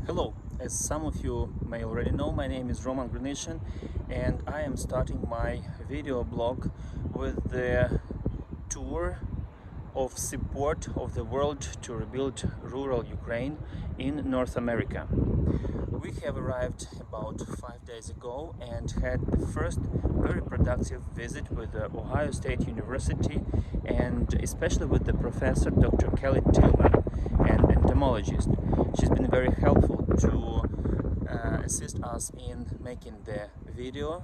Hello, as some of you may already know, my name is Roman Grinishin and I am starting my video blog with the tour of support of the world to rebuild rural Ukraine in North America. We have arrived about 5 days ago and had the first very productive visit with the Ohio State University and especially with the professor Dr. Kelly Tillman, an entomologist. She's been very helpful to assist us in making the video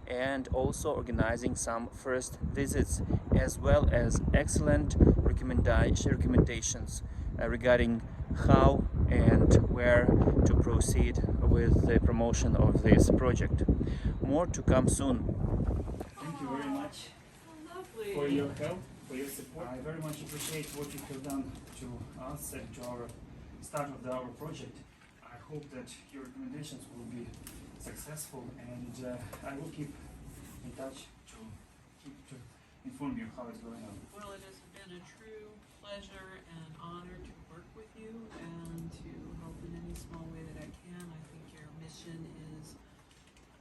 and also organizing some first visits, as well as excellent recommendations regarding how and where to proceed with the promotion of this project. More to come soon. Thank you very much for your help, for your support. I very much appreciate what you have done to us and to our start of our project. I hope that your recommendations will be successful, and I will keep in touch to inform you how it's going on. Well, it has been a true pleasure and honor to work with you and to help in any small way that I can. I think your mission is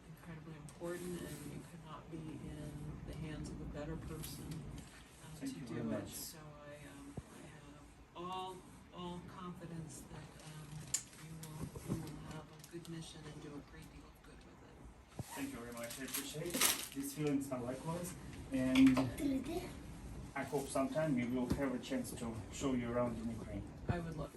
incredibly important, and you could not be in the hands of a better person to Thank you do very it. much. So I have all confidence that you will have a good mission and do a great deal of good with it. Thank you very much. I appreciate these feelings are likewise, and I hope sometime we will have a chance to show you around in Ukraine. I would love